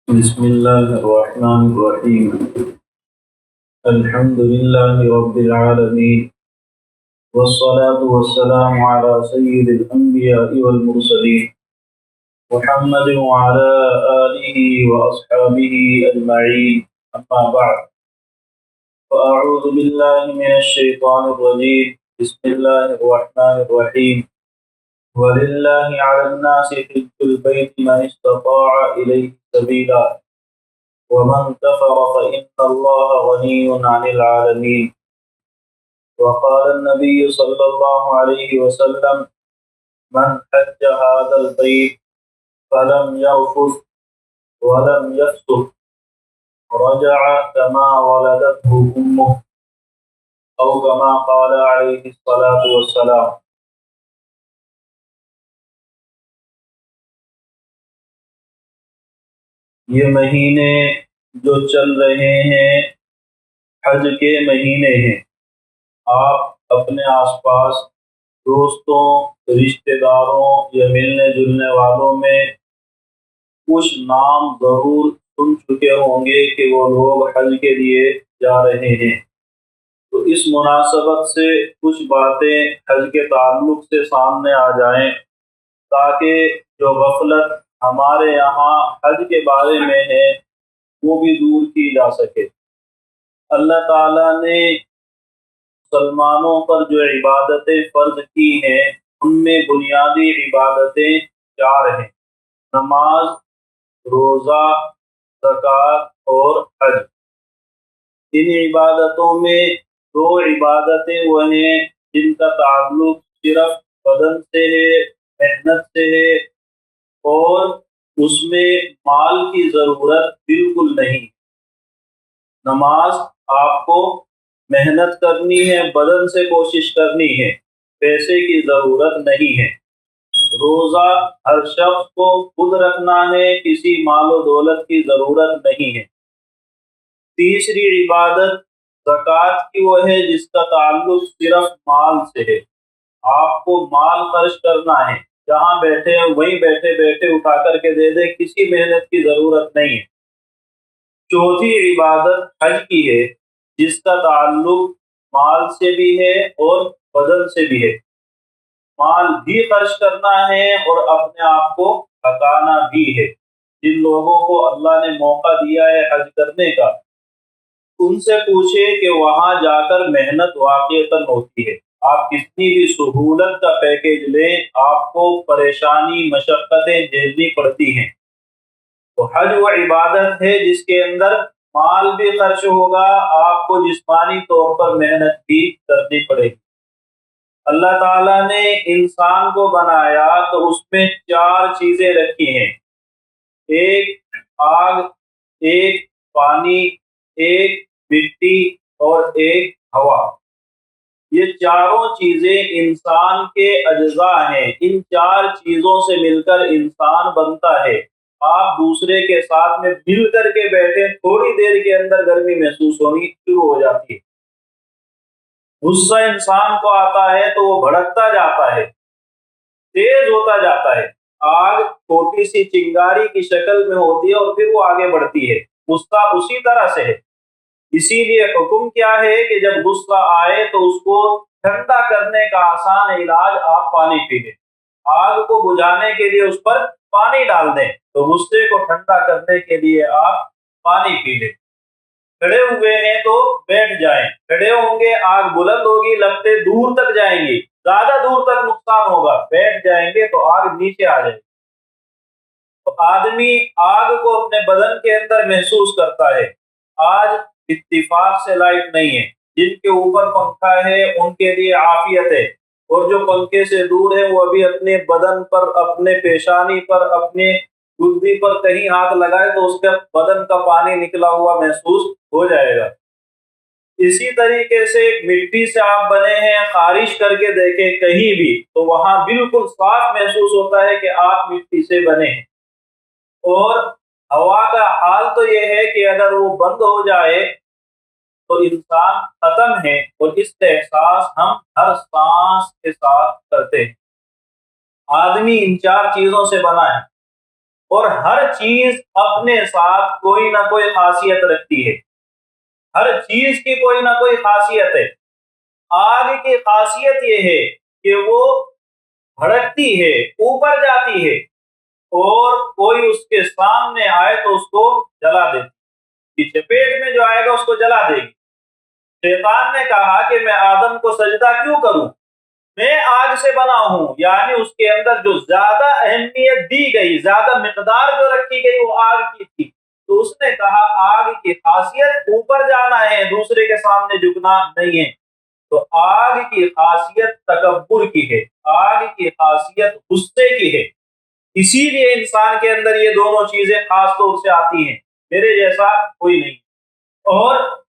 بسم الله الرحمن الرحيم. الحمد لله رب العالمين، والصلاة والسلام على سيد الأنبياء والمرسلين محمد وعلى آله وأصحابه أجمعين. أما بعد، فأعوذ بالله من الشيطان الرجيم. بسم الله الرحمن الرحيم. ولله على الناس حج البيت من استطاع إليه سبيلا ومن كفر فإن الله غني عن العالمين. وقال النبي صلى الله عليه وسلم: من حج هذا البيت فلم يرفث ولم يفسق رجع كما ولدته أمه، أو كما قال عليه الصلاة والسلام. یہ مہینے جو چل رہے ہیں حج کے مہینے ہیں. آپ اپنے آس پاس دوستوں، رشتہ داروں یا ملنے جلنے والوں میں کچھ نام ضرور سن چکے ہوں گے کہ وہ لوگ حج کے لیے جا رہے ہیں. تو اس مناسبت سے کچھ باتیں حج کے تعلق سے سامنے آ جائیں تاکہ جو غفلت ہمارے یہاں حج کے بارے میں ہے وہ بھی دور کی جا سکے. اللہ تعالیٰ نے مسلمانوں پر جو عبادتیں فرض کی ہیں ان میں بنیادی عبادتیں 4 ہیں: نماز، روزہ، زکوٰۃ اور حج. ان عبادتوں میں 2 عبادتیں وہ ہیں جن کا تعلق صرف بدن سے ہے، محنت سے ہے، اور اس میں مال کی ضرورت بالکل نہیں. نماز آپ کو محنت کرنی ہے، بدن سے کوشش کرنی ہے، پیسے کی ضرورت نہیں ہے. روزہ ہر شخص کو خود رکھنا ہے، کسی مال و دولت کی ضرورت نہیں ہے. تیسری عبادت زکوٰۃ کی وہ ہے جس کا تعلق صرف مال سے ہے. آپ کو مال خرچ کرنا ہے، جہاں بیٹھے ہیں وہیں بیٹھے بیٹھے اٹھا کر کے دے دیں، کسی محنت کی ضرورت نہیں ہے. چوتھی عبادت حج کی ہے جس کا تعلق مال سے بھی ہے اور بدن سے بھی ہے. مال بھی خرچ کرنا ہے اور اپنے آپ کو تھکانا بھی ہے. جن لوگوں کو اللہ نے موقع دیا ہے حج کرنے کا ان سے پوچھے کہ وہاں جا کر محنت واقعتاً ہوتی ہے. آپ کتنی بھی سہولت کا پیکیج لیں، آپ کو پریشانی مشقتیں جھیلنی پڑتی ہیں. تو حج وہ عبادت ہے جس کے اندر مال بھی خرچ ہوگا، آپ کو جسمانی طور پر محنت بھی کرنی پڑے گی. اللہ تعالیٰ نے انسان کو بنایا تو اس میں 4 چیزیں رکھی ہیں: ایک آگ، ایک پانی، ایک مٹی اور ایک ہوا. یہ چاروں چیزیں انسان کے اجزاء ہیں. ان 4 چیزوں سے مل کر انسان بنتا ہے. آپ دوسرے کے ساتھ میں مل کر کے بیٹھے، تھوڑی دیر کے اندر گرمی محسوس ہونی شروع ہو جاتی ہے. غصہ انسان کو آتا ہے تو وہ بھڑکتا جاتا ہے، تیز ہوتا جاتا ہے. آگ چھوٹی سی چنگاری کی شکل میں ہوتی ہے اور پھر وہ آگے بڑھتی ہے. غصہ اسی طرح سے ہے. اسی لیے حکم کیا ہے کہ جب غصہ آئے تو اس کو ٹھنڈا کرنے کا آسان علاج آپ پانی پی لیں. آگ کو بجھانے کے لیے اس پر پانی ڈال دیں، تو غصے کو ٹھنڈا کرنے کے لیے آپ پانی پی لیں. کھڑے ہوئے ہیں تو بیٹھ جائیں، کھڑے ہوں گے آگ بلند ہوگی، لپٹیں دور تک جائیں گی، زیادہ دور تک نقصان ہوگا. بیٹھ جائیں گے تو آگ نیچے آ جائے گی. تو آدمی آگ کو اپنے بدن کے اندر محسوس کرتا ہے. آج اتفاق سے لائٹ نہیں ہے. جن کے اوپر پنکھا ہے ان کے لیے عافیت ہے، اور جو پنکھے سے دور ہے وہ ابھی اپنے بدن پر، اپنے پیشانی پر، اپنے گدی پر کہیں ہاتھ لگائے تو اس کے بدن کا پانی نکلا ہوا محسوس ہو جائے گا. اسی طریقے سے مٹی سے آپ بنے ہیں، خارش کر کے دیکھیں کہیں بھی تو وہاں بالکل صاف محسوس ہوتا ہے کہ آپ مٹی سے بنے ہیں. اور ہوا کا حال تو یہ ہے کہ اگر وہ بند ہو جائے تو انسان ختم ہے، اور اس کا احساس ہم ہر سانس کے ساتھ کرتے ہیں. آدمی ان 4 چیزوں سے بنا ہے. اور ہر چیز اپنے ساتھ کوئی نہ کوئی خاصیت رکھتی ہے، ہر چیز کی کوئی نہ کوئی خاصیت ہے۔ آگ کی خاصیت یہ ہے کہ وہ بھڑکتی ہے، اوپر جاتی ہے، اور کوئی اس کے سامنے آئے تو اس کو جلا دیتی، کہ چپیٹ میں جو آئے گا اس کو جلا دے گی۔ شیطان نے کہا کہ میں آدم کو سجدہ کیوں کروں، میں آگ سے بنا ہوں، یعنی اس کے اندر جو زیادہ اہمیت دی گئی، زیادہ مقدار جو رکھی گئی وہ آگ کی تھی۔ تو اس نے کہا آگ کی خاصیت اوپر جانا ہے، دوسرے کے سامنے جھکنا نہیں ہے۔ تو آگ کی خاصیت تکبر کی ہے، آگ کی خاصیت غصے کی ہے، اسی لیے انسان کے اندر یہ دونوں چیزیں خاص طور سے آتی ہیں، میرے جیسا کوئی نہیں۔ اور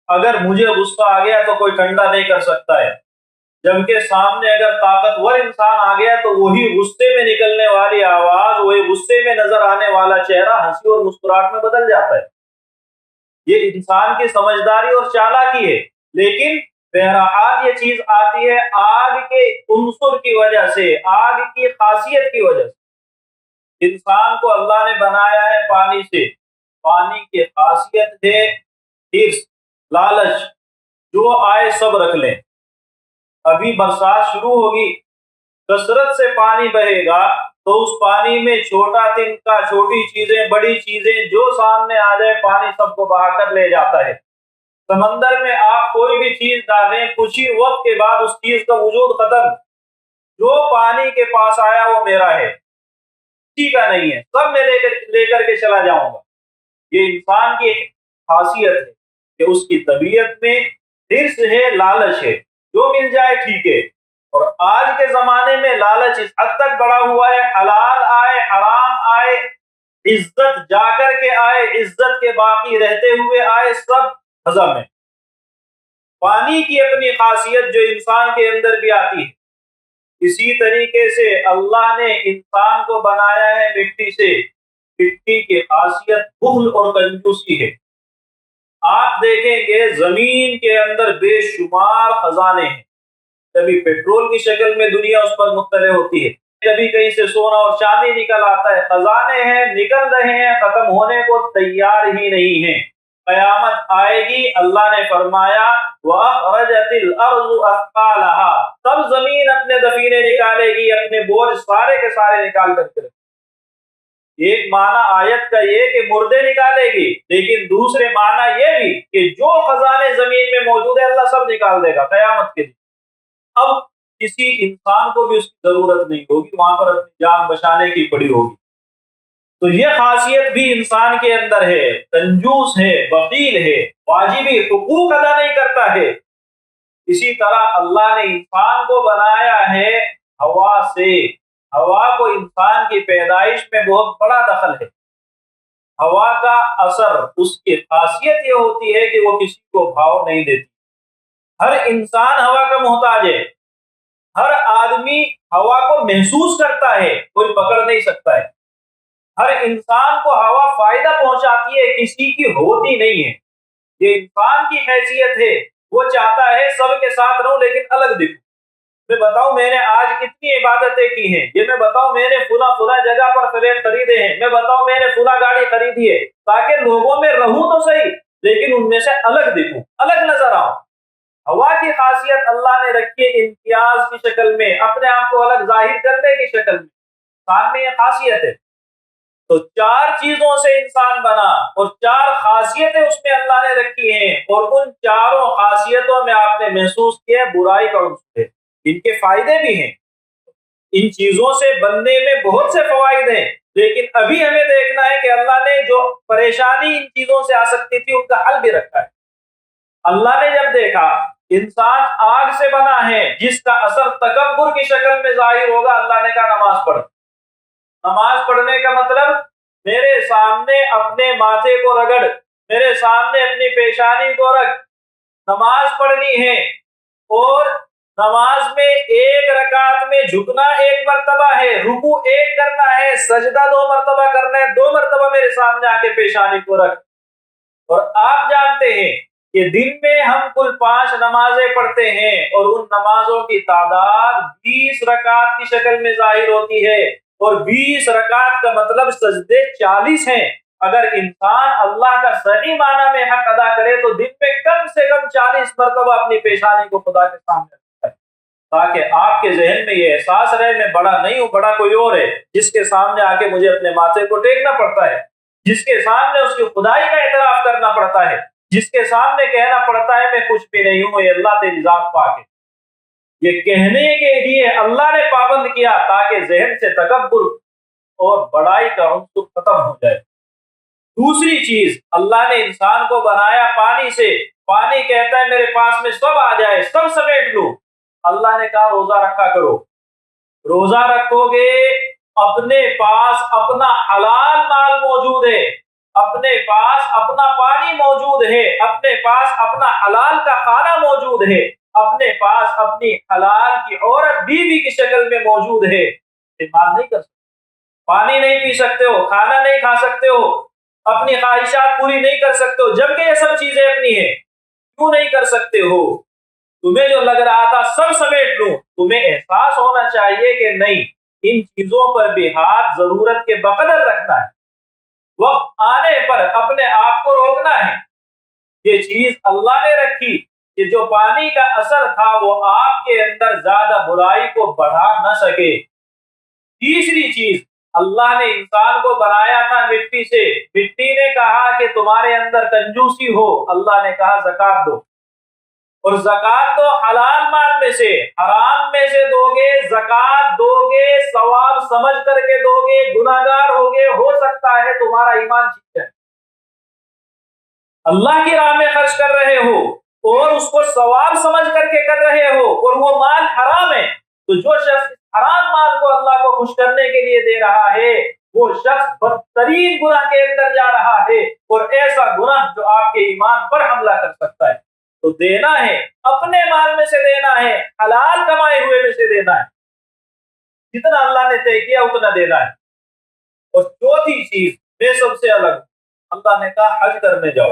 اگر مجھے غصہ آ گیا تو کوئی ٹھنڈا نہیں کر سکتا ہے، جبکہ سامنے اگر طاقتور انسان آ گیا تو وہی غصے میں نکلنے والی آواز، وہی غصے میں نظر آنے والا چہرہ ہنسی اور مسکراہٹ میں بدل جاتا ہے۔ یہ انسان کی سمجھداری اور چالاکی ہے، لیکن بہرحال یہ چیز آتی ہے آگ کے عنصر کی وجہ سے، آگ کی خاصیت کی وجہ سے۔ انسان کو اللہ نے بنایا ہے پانی سے، پانی کی خاصیت ہے حرص، لالچ، جو آئے سب رکھ لیں۔ ابھی برسات شروع ہوگی، کثرت سے پانی بہے گا تو اس پانی میں چھوٹا تنکا، چھوٹی چیزیں، بڑی چیزیں جو سامنے آ جائے پانی سب کو بہا کر لے جاتا ہے۔ سمندر میں آپ کوئی بھی چیز ڈالیں، کچھ ہی وقت کے بعد اس چیز کا وجود ختم، جو پانی کے پاس آیا وہ میرا ہے، کسی کا نہیں ہے، سب میں لے کر کے چلا جاؤں گا۔ یہ انسان کی خاصیت ہے کہ اس کی طبیعت میں حرص ہے، لالچ ہے، جو مل جائے ٹھیک ہے۔ اور آج کے زمانے میں لالچ اس حد تک بڑا ہوا ہے، حلال آئے حرام آئے، عزت جا کر کے آئے، عزت کے باقی رہتے ہوئے آئے، سب ہضم ہے۔ پانی کی اپنی خاصیت جو انسان کے اندر بھی آتی ہے، اسی طریقے سے اللہ نے انسان کو بنایا ہے مٹی سے۔ مٹی کی خاصیت بخل اور کنجوسی ہے۔ آپ دیکھیں گے زمین کے اندر بے شمار خزانے ہیں، کبھی پیٹرول کی شکل میں دنیا اس پر مطلع ہوتی ہے، کبھی کہیں سے سونا اور چاندی نکل آتا ہے، خزانے ہیں، نکل رہے ہیں، ختم ہونے کو تیار ہی نہیں ہیں۔ قیامت آئے گی، اللہ نے فرمایا وَأَخْرَجَتِ الْأَرْضُ أَثْقَالَهَا، تب زمین اپنے دفینے نکالے گی، اپنے بوجھ سارے کے سارے نکال کر کے۔ ایک معنی آیت کا یہ کہ مردے نکالے گی، لیکن دوسرے معنی یہ بھی کہ جو خزانے زمین میں موجود ہے اللہ سب نکال دے گا قیامت کے دن۔ اب کسی انسان کو بھی اس کی ضرورت نہیں ہوگی، وہاں پر اپنی جان بچانے کی پڑی ہوگی۔ تو یہ خاصیت بھی انسان کے اندر ہے، کنجوس ہے، بخیل ہے، واجبی حقوق ادا نہیں کرتا ہے۔ اسی طرح اللہ نے انسان کو بنایا ہے ہوا سے، ہوا کو انسان کی پیدائش میں بہت بڑا دخل ہے۔ ہوا کا اثر، اس کی خاصیت یہ ہوتی ہے کہ وہ کسی کو بھاؤ نہیں دیتی۔ ہر انسان ہوا کا محتاج ہے، ہر آدمی ہوا کو محسوس کرتا ہے، کوئی پکڑ نہیں سکتا ہے۔ ہر انسان کو ہوا فائدہ پہنچاتی ہے، کسی کی ہوتی نہیں ہے۔ یہ انسان کی حیثیت ہے، وہ چاہتا ہے سب کے ساتھ رہوں لیکن الگ دکھوں۔ میں بتاؤں میں نے آج اتنی عبادتیں کی ہیں، یہ میں بتاؤں میں نے فلاں جگہ پر فلیٹ خریدے ہیں، میں بتاؤں میں نے فلاں گاڑی خریدی ہے، تاکہ لوگوں میں رہوں تو صحیح لیکن ان میں سے الگ دکھوں، الگ نظر آؤں۔ ہوا کی خاصیت اللہ نے رکھی ہے امتیاز کی شکل میں، اپنے آپ کو الگ ظاہر کرنے کی شکل میں، انسان میں یہ خاصیت ہے۔ تو چار چیزوں سے انسان بنا اور چار خاصیتیں اس میں اللہ نے رکھی ہیں، اور ان چاروں خاصیتوں میں آپ نے محسوس کیا برائی کا عنصر ہے۔ ان کے فائدے بھی ہیں، ان چیزوں سے بننے میں بہت سے فوائد ہیں، لیکن ابھی ہمیں دیکھنا ہے کہ اللہ نے جو پریشانی ان چیزوں سے آ سکتی تھی ان کا حل بھی رکھا ہے۔ اللہ نے جب دیکھا انسان آگ سے بنا ہے جس کا اثر تکبر کی شکل میں ظاہر ہوگا، اللہ نے کہا نماز پڑھ۔ نماز پڑھنے کا مطلب میرے سامنے اپنے ماتھے کو رگڑ، میرے سامنے اپنی پیشانی کو رکھ، نماز پڑھنی ہے۔ اور نماز میں ایک رکعت میں جھکنا ایک مرتبہ ہے، رکوع ایک کرنا ہے، سجدہ 2 مرتبہ کرنا ہے، 2 مرتبہ میرے سامنے آ کے پیشانی کو رکھ۔ اور آپ جانتے ہیں کہ دن میں ہم کل 5 نمازیں پڑھتے ہیں، اور ان نمازوں کی تعداد 20 رکعت کی شکل میں ظاہر ہوتی ہے، اور 20 رکعت کا مطلب سجدے 40 ہیں۔ اگر انسان اللہ کا صحیح معنی میں حق ادا کرے تو دن میں کم سے کم 40 مرتبہ اپنی پیشانی کو خدا کے سامنے رکھتا ہے، تاکہ آپ کے ذہن میں یہ احساس رہے میں بڑا نہیں ہوں، بڑا کوئی اور ہے جس کے سامنے آ کے مجھے اپنے ماتھے کو ٹیکنا پڑتا ہے، جس کے سامنے اس کی خدائی کا اعتراف کرنا پڑتا ہے، جس کے سامنے کہنا پڑتا ہے میں کچھ بھی نہیں ہوں، یہ اللہ تیری ذات پاک ہے۔ یہ کہنے کے لیے اللہ نے پابند کیا تاکہ ذہن سے تکبر اور بڑائی کا عنصر ختم ہو جائے۔ دوسری چیز، اللہ نے انسان کو بنایا پانی سے، پانی کہتا ہے میرے پاس میں سب آ جائے، سب سمیٹ لوں۔ اللہ نے کہا روزہ رکھا کرو، روزہ رکھو گے اپنے پاس اپنا حلال مال موجود ہے، اپنے پاس اپنا پانی موجود ہے، اپنے پاس اپنا حلال کا کھانا موجود ہے، اپنے پاس اپنی حلال کی عورت بیوی کی شکل میں موجود ہے۔ استعمال نہیں کر سکتے، پانی نہیں پی سکتے ہو، کھانا نہیں کھا سکتے ہو، اپنی خواہشات پوری نہیں کر سکتے ہو، جبکہ یہ سب چیزیں اپنی ہیں، کیوں نہیں کر سکتے ہو؟ تمہیں جو لگ رہا تھا سب سمیٹ لوں، تمہیں احساس ہونا چاہیے کہ نہیں، ان چیزوں پر بھی ہاتھ ضرورت کے بقدر رکھنا ہے، وقت آنے پر اپنے آپ کو روکنا ہے۔ یہ چیز اللہ نے رکھی کہ جو پانی کا اثر تھا وہ آپ کے اندر زیادہ برائی کو بڑھا نہ سکے۔ تیسری چیز، اللہ نے انسان کو بنایا تھا مٹی سے، مٹی نے کہا کہ تمہارے اندر کنجوسی ہو، اللہ نے کہا زکات دو، اور زکات دو حلال مال میں سے، حرام میں سے دو گے، زکات دو گے ثواب سمجھ کر کے دو گے، گناہگار ہوگے، ہو سکتا ہے تمہارا ایمان چھن جائے۔ اللہ کی راہ میں خرچ کر رہے ہو اور اس کو ثواب سمجھ کر کے کر رہے ہو اور وہ مال حرام ہے، تو جو شخص حرام مال کو اللہ کو خوش کرنے کے لیے دے رہا ہے وہ شخص بدترین گناہ کے اندر جا رہا ہے، اور ایسا گناہ جو آپ کے ایمان پر حملہ کر سکتا ہے۔ تو دینا ہے، اپنے مال میں سے دینا ہے، حلال کمائے ہوئے میں سے دینا ہے، جتنا اللہ نے طے کیا اتنا دینا ہے۔ اور چوتھی چیز، میں سب سے الگ، اللہ نے کہا حج کرنے جاؤ۔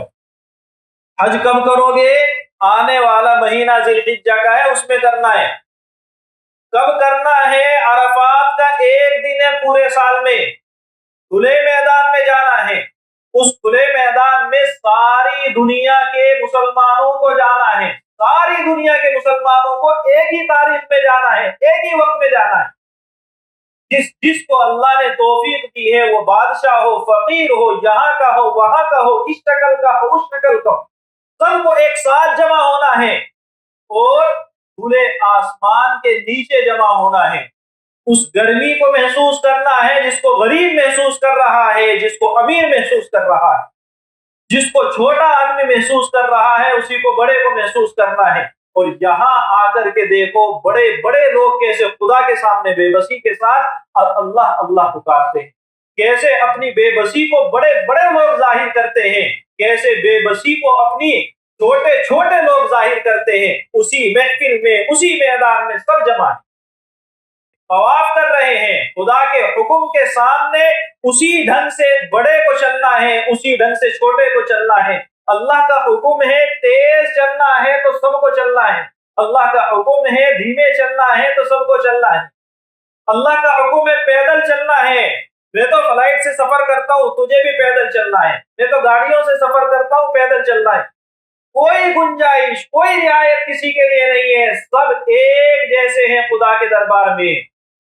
حج کب کرو گے؟ آنے والا مہینہ ذی الحجہ کا ہے، اس میں کرنا ہے۔ کب کرنا ہے؟ عرفات کا ایک دن ہے پورے سال میں، کھلے میدان میں جانا ہے۔ اس کھلے میدان میں ساری دنیا کے مسلمانوں کو جانا ہے، ساری دنیا کے مسلمانوں کو ایک ہی تاریخ میں جانا ہے، ایک ہی وقت میں جانا ہے۔ جس کو اللہ نے توفیق دی ہے، وہ بادشاہ ہو، فقیر ہو، یہاں کا ہو، وہاں کا ہو، اس شکل کا ہو، اس شکل کا ہو، سب کو ایک ساتھ جمع ہونا ہے اور کھلے آسمان کے نیچے جمع ہونا ہے۔ اس گرمی کو محسوس کرنا ہے جس کو غریب محسوس کر رہا ہے، جس کو امیر محسوس کر رہا ہے، جس کو چھوٹا آدمی محسوس کر رہا ہے اسی کو بڑے کو محسوس کرنا ہے۔ اور یہاں آ کر کے دیکھو بڑے بڑے لوگ کیسے خدا کے سامنے بے بسی کے ساتھ اللہ اللہ پکارتے ہیں، کیسے اپنی بے بسی کو بڑے بڑے لوگ ظاہر کرتے ہیں، کیسے بے بسی کو اپنی چھوٹے چھوٹے لوگ ظاہر کرتے ہیں۔ اسی محفل میں، اسی میدان میں سب جمع ہیں، طواف کر رہے ہیں، خدا کے حکم کے سامنے اسی ڈھنگ سے بڑے کو چلنا ہے، اسی ڈھنگ سے چھوٹے کو چلنا ہے۔ اللہ کا حکم ہے تیز چلنا ہے تو سب کو چلنا ہے، اللہ کا حکم ہے دھیمے چلنا ہے تو سب کو چلنا ہے، اللہ کا حکم ہے پیدل چلنا ہے۔ میں تو فلائٹ سے سفر کرتا ہوں، تجھے بھی پیدل چلنا ہے، میں تو گاڑیوں سے سفر کرتا ہوں، پیدل چلنا ہے۔ کوئی گنجائش، کوئی رعایت کسی کے لیے نہیں ہے، سب ایک جیسے ہیں خدا کے دربار میں،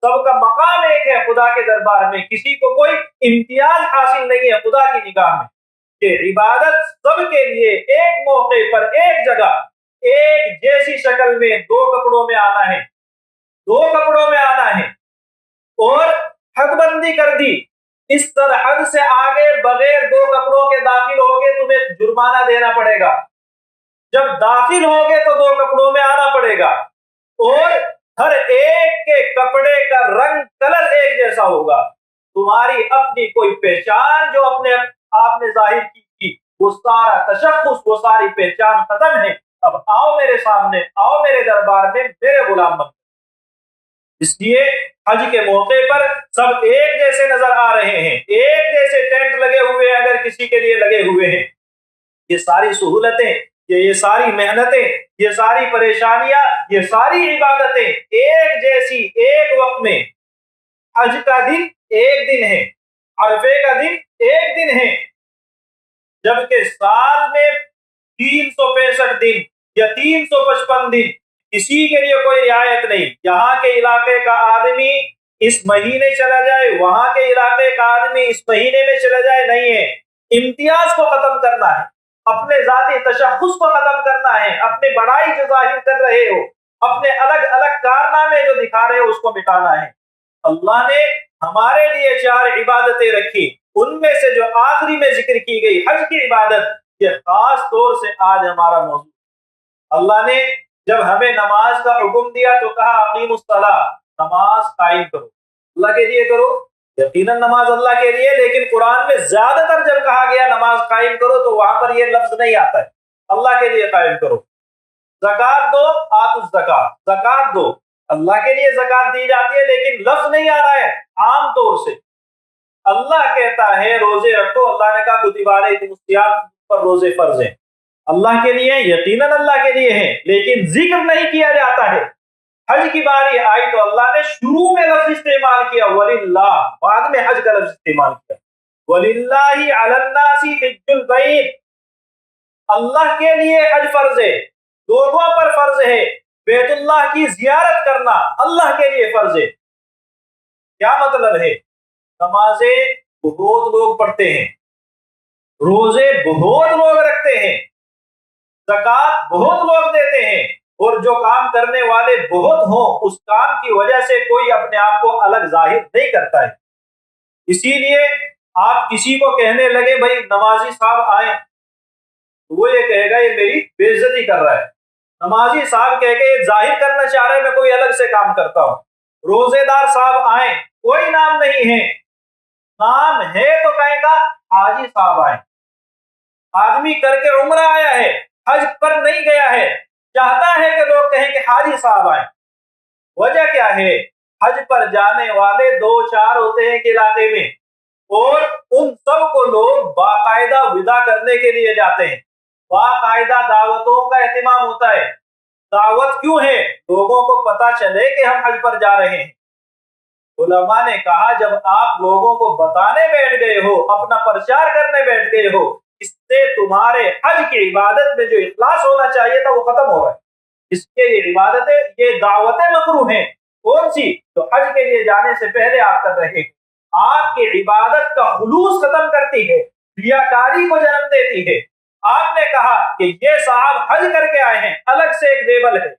سب کا مقام ایک ہے خدا کے دربار میں، کسی کو کوئی امتیاز حاصل نہیں ہے خدا کی نگاہ میں، کہ عبادت سب کے لیے ایک موقع پر، ایک جگہ، ایک جیسی شکل میں، دو کپڑوں میں آنا ہے، دو کپڑوں میں آنا ہے۔ اور حد بندی کر دی، اس سرحد سے آگے بغیر دو کپڑوں کے داخل ہوگے تمہیں جرمانہ دینا پڑے گا، جب داخل ہوگے تو دو کپڑوں میں آنا پڑے گا، اور ہر ایک کے کپڑے کا رنگ کلر ایک جیسا ہوگا۔ تمہاری اپنی کوئی پہچان جو اپنے آپ نے ظاہر کی تھی، وہ سارا تشخص، وہ ساری پہچان ختم ہے۔ اب آؤ میرے سامنے، آؤ میرے دربار میں، میرے غلام بن۔ اس لیے حج کے موقع پر سب ایک جیسے نظر آ رہے ہیں، ایک جیسے ٹینٹ لگے ہوئے اگر کسی کے لیے لگے ہوئے ہیں۔ یہ ساری سہولتیں، یہ ساری محنتیں، یہ ساری پریشانیاں، یہ ساری عبادتیں ایک جیسی ایک وقت میں حج کا دن ایک دن ہے، عرفے کا دن ایک دن ہے، جبکہ سال میں 365 دن یا 355 دن کسی کے لیے کوئی رعایت نہیں۔ یہاں کے علاقے کا آدمی اس مہینے چلا جائے، وہاں کے علاقے کا آدمی اس مہینے میں چلا جائے، نہیں ہے۔ امتیاز کو ختم کرنا ہے، اپنے ذاتی تشخص کو ختم کرنا ہے، اپنی بڑائی جو ظاہر کر رہے ہو، اپنے الگ الگ کارنامے جو دکھا رہے ہو، اس کو مٹانا ہے۔ اللہ نے ہمارے لیے 4 عبادتیں رکھی، ان میں سے جو آخری میں ذکر کی گئی حج کی عبادت، یہ خاص طور سے آج ہمارا موضوع۔ اللہ نے جب ہمیں نماز کا حکم دیا تو کہا اقیم الصلاۃ، نماز قائم کرو۔ اللہ کے لیے کرو، یقیناً نماز اللہ کے لیے، لیکن قرآن میں زیادہ تر جب کہا گیا نماز قائم کرو تو وہاں پر یہ لفظ نہیں آتا ہے، اللہ کے لیے قائم کرو۔ زکات دو، آتوا الزکات، زکات دو، اللہ کے لیے زکات دی جاتی ہے، لیکن لفظ نہیں آ رہا ہے عام طور سے۔ اللہ کہتا ہے روزے رکھو، اللہ نے کہا کتب علیکم الصیام، پر روزے فرض ہیں، اللہ کے لیے، یقیناً اللہ کے لیے ہیں، لیکن ذکر نہیں کیا جاتا ہے۔ حج کی باری آئی تو اللہ نے شروع میں لفظ استعمال کیا وَلِلَّهِ، بعد میں حج کا لفظ استعمال کیا وَلِلَّهِ عَلَى النَّاسِ حِجُّ الْبَيْتِ، اللہ کے لیے حج فرض ہے، لوگوں پر فرض ہے، بیت اللہ کی زیارت کرنا اللہ کے لیے فرض ہے۔ کیا مطلب ہے؟ نمازیں بہت لوگ پڑھتے ہیں، روزے بہت لوگ رکھتے ہیں، زکات بہت لوگ دیتے ہیں، اور جو کام کرنے والے بہت ہوں اس کام کی وجہ سے کوئی اپنے آپ کو الگ ظاہر نہیں کرتا ہے۔ اسی لیے آپ کسی کو کہنے لگے بھائی نمازی صاحب آئیں، وہ یہ کہے گا یہ میری بے عزتی کر رہا ہے۔ نمازی صاحب کہہ کے یہ ظاہر کرنا چاہ رہا ہے میں کوئی الگ سے کام کرتا ہوں۔ روزے دار صاحب آئیں، کوئی نام نہیں ہے، نام ہے تو کہیں گا حاجی صاحب آئیں۔ آدمی کر کے عمرہ آیا ہے، حج پر نہیں گیا ہے، چاہتا ہے کہ لوگ کہیں کہ حاجی صاحب آئیں۔ وجہ کیا ہے؟ حج پر جانے والے 2-4 ہوتے ہیں کہ علاقے میں، اور ان سب کو لوگ باقاعدہ ودا کرنے کے لیے جاتے ہیں، باقاعدہ دعوتوں کا اہتمام ہوتا ہے۔ دعوت کیوں ہے؟ لوگوں کو پتا چلے کہ ہم حج پر جا رہے ہیں۔ علماء نے کہا جب آپ لوگوں کو بتانے بیٹھ گئے ہو، اپنا پرچار کرنے بیٹھ گئے ہو، اس سے تمہارے حج کی عبادت میں جو اخلاص ہونا چاہیے تھا وہ ختم ہو گا۔ اس کے یہ عبادتیں، یہ دعوتیں مکروہ ہیں۔ کون سی؟ جو حج کے لیے جانے سے پہلے آپ کر رہے ہیں، آپ کی عبادت کا خلوص ختم کرتی ہے، ریاکاری کو جنم دیتی ہے۔ آپ نے کہا کہ یہ صاحب حج کر کے آئے ہیں، الگ سے ایک لیبل ہے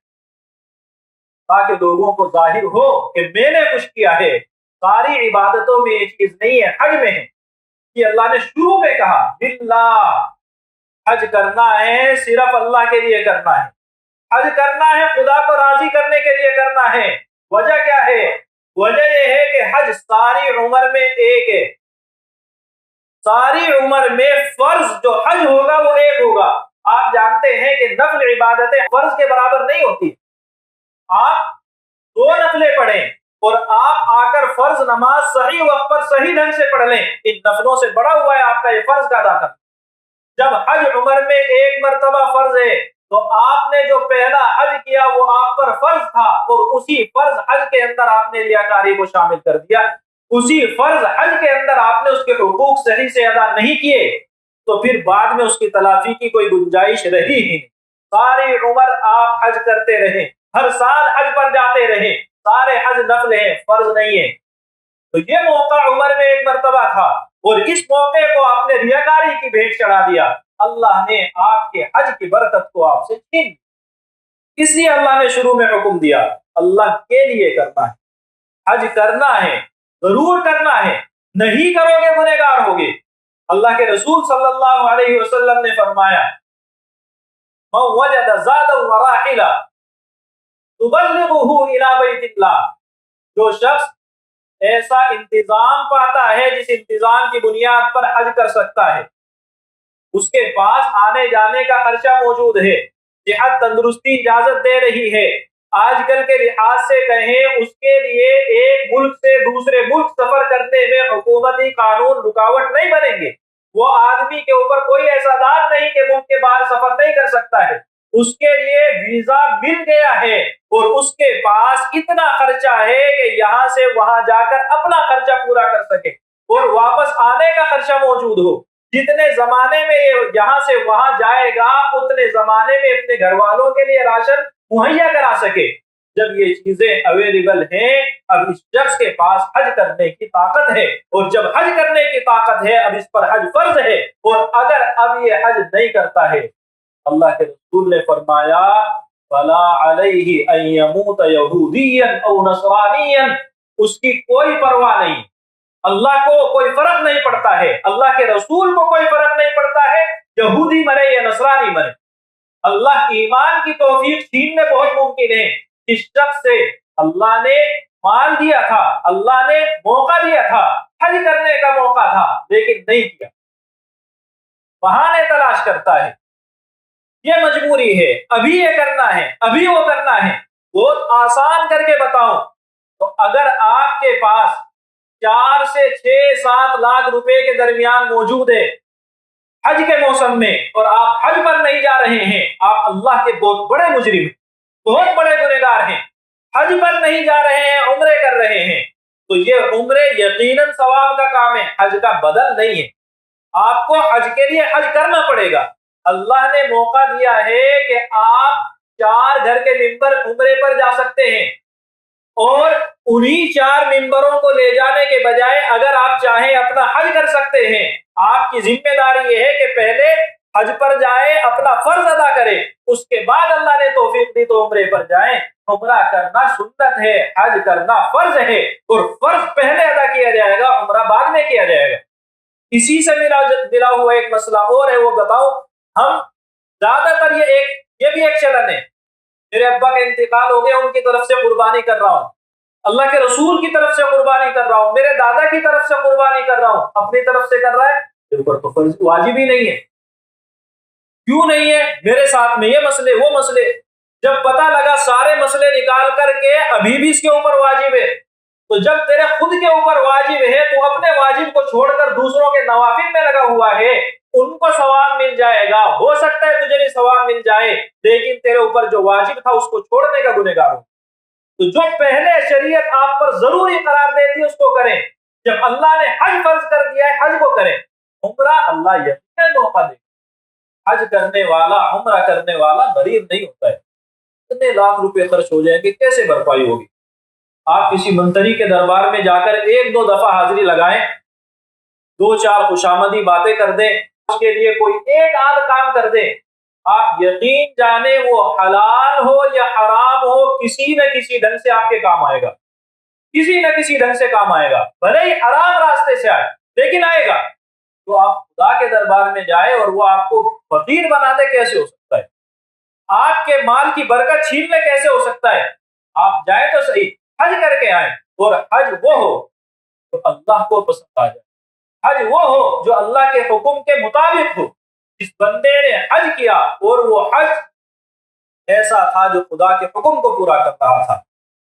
تاکہ لوگوں کو ظاہر ہو کہ میں نے کچھ کیا ہے۔ ساری عبادتوں میں یہ چیز نہیں ہے، حج میں ہے کہ اللہ نے شروع میں کہا للہ، حج کرنا ہے صرف اللہ کے لیے کرنا ہے، حج کرنا ہے خدا کو راضی کرنے کے لیے کرنا ہے۔ وجہ کیا ہے؟ وجہ یہ ہے کہ حج ساری عمر میں ایک ہے، ساری عمر میں فرض جو حج ہوگا وہ ایک ہوگا۔ آپ جانتے ہیں کہ نفل عبادتیں فرض کے برابر نہیں ہوتی۔ آپ 2 نفلیں پڑھیں اور آپ آ کر فرض نماز صحیح وقت پر صحیح ڈھنگ سے پڑھ لیں، ان نفلوں سے بڑا ہوا ہے آپ کا یہ فرض کا ادا کرنا۔ جب حج عمر میں ایک مرتبہ فرض ہے تو آپ نے جو پہلا حج کیا وہ آپ پر فرض تھا، اور اسی فرض حج کے اندر آپ نے ریاکاری کو شامل کر دیا، اسی فرض حج کے اندر آپ نے اس کے حقوق صحیح سے ادا نہیں کیے، تو پھر بعد میں اس کی تلافی کی کوئی گنجائش رہی ہی نہیں۔ ساری عمر آپ حج کرتے رہیں، ہر سال حج پر جاتے رہیں، سارے حج نفل ہیں، فرض نہیں ہے۔ تو یہ موقع عمر میں ایک مرتبہ تھا، اور اس موقع کو آپ نے ریاکاری کی بھیٹ چڑھا دیا، اللہ نے آپ کے حج کی برکت کو آپ سے چھین لی۔ اس لیے اللہ نے شروع میں حکم دیا اللہ کے لیے کرنا ہے، حج کرنا ہے، ضرور کرنا ہے، نہیں کرو گے گنہگار ہوگے۔ اللہ کے رسول صلی اللہ علیہ وسلم نے فرمایا من وجد زادا وراحلا تبلغه الى بیت اللہ، جو شخص ایسا انتظام پاتا ہے جس انتظام کی بنیاد پر حج کر سکتا ہے، اس کے پاس آنے جانے کا خرچہ موجود ہے، صحت تندرستی اجازت دے رہی ہے، آج کل کے لحاظ سے کہیں اس کے لیے ایک ملک سے دوسرے ملک سفر کرنے میں حکومتی قانون رکاوٹ نہیں بنیں گے، وہ آدمی کے اوپر کوئی ایسا دار نہیں کہ ملک کے باہر سفر نہیں کر سکتا ہے۔ اس کے لیے ویزا مل گیا ہے اور اس کے پاس اتنا خرچہ ہے کہ یہاں سے وہاں جا کر اپنا خرچہ پورا کر سکے اور واپس آنے کا خرچہ موجود ہو، جتنے زمانے میں یہ یہاں سے وہاں جائے گا اتنے زمانے میں اپنے گھر والوں کے لیے راشن مہیا کرا سکے۔ جب یہ چیزیں اویلیبل ہیں، اب اس شخص کے پاس حج کرنے کی طاقت ہے، اور جب حج کرنے کی طاقت ہے اب اس پر حج فرض ہے، اور اگر اب یہ حج نہیں کرتا ہے، اللہ کے رسول نے فرمایا فلا علیہ ان یموت یہودیا او نصرانیا، اس کی کوئی پرواہ نہیں، اللہ کو کوئی فرق نہیں پڑتا ہے، اللہ کے رسول کو کوئی فرق نہیں پڑتا ہے یہودی مرے یا نصرانی مرے۔ اللہ ایمان کی توفیق چھیننے بہت ممکن ہے۔ اس شخص سے اللہ نے مال دیا تھا، اللہ نے موقع دیا تھا، حج کرنے کا موقع تھا، لیکن نہیں کیا، بہانے تلاش کرتا ہے، یہ مجبوری ہے، ابھی یہ کرنا ہے، ابھی وہ کرنا ہے۔ بہت آسان کر کے بتاؤں تو اگر آپ کے پاس 4 سے 6 7 لاکھ روپے کے درمیان موجود ہے حج کے موسم میں، اور آپ حج پر نہیں جا رہے ہیں، آپ اللہ کے بہت بڑے مجرم ہیں، بہت بڑے گنہگار ہیں۔ حج پر نہیں جا رہے ہیں، عمرے کر رہے ہیں، تو یہ عمرے یقیناً ثواب کا کام ہے، حج کا بدل نہیں ہے۔ آپ کو حج کے لیے حج کرنا پڑے گا۔ اللہ نے موقع دیا ہے کہ آپ 4 گھر کے ممبر عمرے پر جا سکتے ہیں، اور انہی 4 ممبروں کو لے جانے کے بجائے اگر آپ چاہیں اپنا حج کر سکتے ہیں۔ آپ کی ذمہ داری یہ ہے کہ پہلے حج پر جائیں، اپنا فرض ادا کریں، اس کے بعد اللہ نے توفیق دی تو عمرے پر جائیں۔ عمرہ کرنا سنت ہے، حج کرنا فرض ہے، اور فرض پہلے ادا کیا جائے گا، عمرہ بعد میں کیا جائے گا۔ اسی سے ملا ہوا ایک مسئلہ اور ہے، وہ بتاؤ۔ ہم زیادہ تر یہ بھی ایک چلن ہے، میرے ابا کا انتقال ہو گیا، ان کی طرف سے قربانی کر رہا ہوں، اللہ کے رسول کی طرف سے قربانی کر رہا ہوں، میرے دادا کی طرف سے قربانی کر رہا ہوں، اپنی طرف سے کر رہا ہے، اوپر تو فرض واجب ہی نہیں ہے۔ کیوں نہیں ہے؟ میرے ساتھ میں یہ مسئلے وہ مسئلے، جب پتہ لگا سارے مسئلے نکال کر کے ابھی بھی اس کے اوپر واجب ہے، تو جب تیرے خود کے اوپر واجب ہے تو اپنے واجب کو چھوڑ کر دوسروں کے نوافل میں لگا ہوا ہے، ان کو ثواب مل جائے گا، ہو سکتا ہے تجھے بھی ثواب مل جائے، لیکن تیرے اوپر جو واجب تھا اس کو چھوڑنے کا گنہگار ہو۔ تو جو پہلے شریعت آپ پر ضروری قرار دیتی ہے اس کو کریں، جب اللہ نے حج فرض کر دیا ہے حج کو کریں۔ عمرہ اللہ یقیناً موقع دے، حج کرنے والا عمرہ کرنے والا غریب نہیں ہوتا ہے، اتنے لاکھ روپے خرچ ہو جائیں گے، کیسے بھرپائی ہوگی؟ آپ کسی منتری کے دربار میں جا کر 1-2 دفعہ حاضری لگائیں، 2-4 خوشامدی باتیں کر دیں، اس کے لیے کوئی ایک آدھ کام کر دیں، آپ یقین جانے وہ حلال ہو یا حرام ہو کسی نہ کسی ڈھنگ سے آپ کے کام آئے گا، کسی نہ کسی ڈھنگ سے کام آئے گا، بھلے ہی حرام راستے سے آئے لیکن آئے گا۔ تو آپ خدا کے دربار میں جائیں اور وہ آپ کو فقیر بنا دے، کیسے ہو سکتا ہے؟ آپ کے مال کی برکت چھین لے، کیسے ہو سکتا ہے؟ آپ جائیں تو صحیح، حج کر کے آئیں، اور حج وہ ہو جو اللہ کو پسند آ جائے، حج وہ ہو جو اللہ کے حکم کے مطابق ہو۔ جس بندے نے حج کیا اور وہ حج ایسا تھا جو خدا کے حکم کو پورا کر رہا تھا،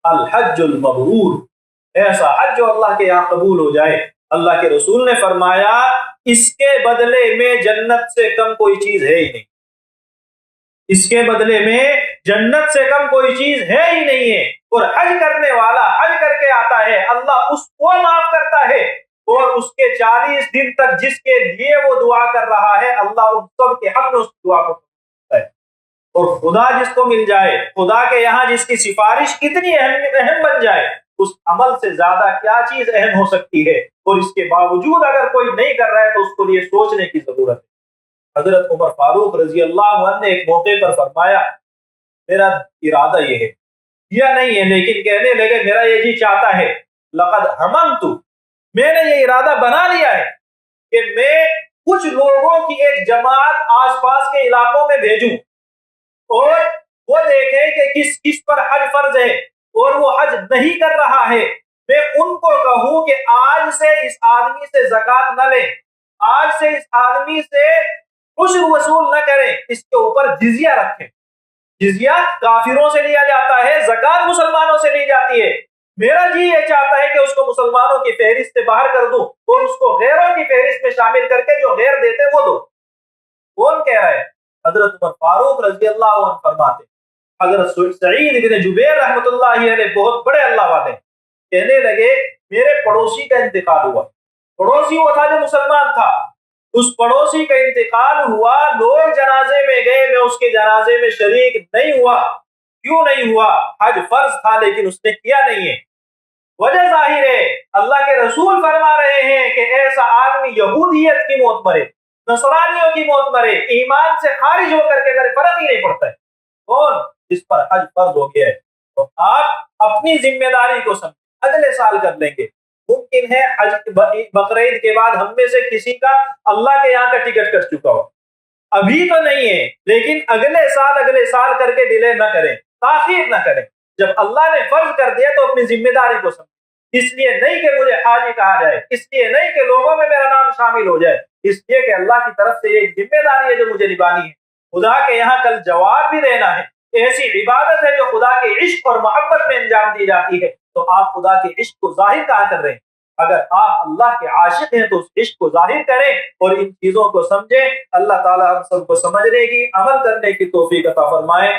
الحج المبرور، ایسا حج جو اللہ کے یہاں قبول ہو جائے۔ اللہ کے رسول نے فرمایا اس کے بدلے میں جنت سے کم کوئی چیز ہے ہی نہیں، اس کے بدلے میں جنت سے کم کوئی چیز ہے ہی نہیں ہے۔ اور حج کرنے والا حج کر کے آتا ہے، اللہ اس کو معاف کرتا ہے، اور اس کے 40 دن تک جس کے لیے وہ دعا کر رہا ہے اللہ ان سب کے حق میں اس دعا کو کرتا ہے۔ اور خدا جس کو مل جائے، خدا کے یہاں جس کی سفارش اتنی اہم بن جائے، اس عمل سے زیادہ کیا چیز اہم ہو سکتی ہے؟ اور اس کے باوجود اگر کوئی نہیں کر رہا ہے تو اس کو یہ سوچنے کی ضرورت ہے۔ حضرت عمر فاروق رضی اللہ عنہ نے ایک موقع پر فرمایا میرا ارادہ یہ ہے، یہ نہیں ہے، لیکن کہنے لگے میرا یہ جی چاہتا ہے، لقد ہممت، میں نے یہ ارادہ بنا لیا ہے کہ میں کچھ لوگوں کی ایک جماعت آس پاس کے علاقوں میں بھیجوں، اور وہ دیکھیں کہ کس کس پر حج فرض ہے اور وہ حج نہیں کر رہا ہے، میں ان کو کہوں کہ آج سے اس آدمی سے زکوٰۃ نہ لیں، آج سے اس آدمی سے عشر وصول نہ کریں، اس کے اوپر جزیہ رکھیں۔ جزیہ کافروں سے لیا جاتا ہے، زکوٰۃ مسلمانوں سے لی جاتی ہے۔ میرا جی یہ چاہتا ہے کہ اس کو مسلمانوں کی فہرست سے باہر کر دوں اور اس کو غیروں کی فہرست میں شامل کر کے جو غیر دیتے وہ دو۔ کون کہہ رہا ہے؟ حضرت عمر فاروق رضی اللہ عنہ فرماتے، حضرت سعید بن جبیر رحمۃ اللہ علیہ بہت بڑے اللہ والے، کہنے لگے میرے پڑوسی کا انتقال ہوا، پڑوسی وہ تھا جو مسلمان تھا، اس پڑوسی کا انتقال ہوا، لوگ جنازے میں گئے، میں اس کے جنازے میں شریک نہیں ہوا۔ کیوں نہیں ہوا؟ حج فرض تھا لیکن اس نے کیا نہیں ہے۔ وجہ ظاہر ہے، اللہ کے رسول فرما رہے ہیں کہ ایسا آدمی یہودیت کی موت مرے، نصرانیوں کی موت مرے، ایمان سے خارج ہو کر کے میرے فرق ہی نہیں پڑتا ہے کون جس پر حج فرض ہو گیا ہے۔ تو آپ اپنی ذمہ داری کو سمجھیں، اگلے سال کر لیں گے۔ ممکن ہے حج بقرعید کے بعد ہم میں سے کسی کا اللہ کے یہاں کا ٹکٹ کٹ چکا ہو، ابھی تو نہیں ہے لیکن اگلے سال کر کے ڈیلے نہ کریں، تاخیر نہ کریں۔ جب اللہ نے فرض کر دیا تو اپنی ذمہ داری کو سمجھیں، اس لیے نہیں کہ مجھے حاجی کہا جائے، اس لیے نہیں کہ لوگوں میں میرا نام شامل ہو جائے، اس لیے کہ اللہ کی طرف سے ایک ذمہ داری ہے جو مجھے نبھانی ہے، خدا کے یہاں کل جواب بھی دینا ہے۔ ایسی عبادت ہے جو خدا کے عشق اور محبت میں انجام دی جاتی ہے، تو آپ خدا کے عشق کو ظاہر کہاں کر رہے ہیں؟ اگر آپ اللہ کے عاشق ہیں تو اس عشق کو ظاہر کریں اور ان چیزوں کو سمجھیں۔ اللہ تعالی ہم سب کو سمجھنے کی، عمل کرنے کی توفیق عطا فرمائے۔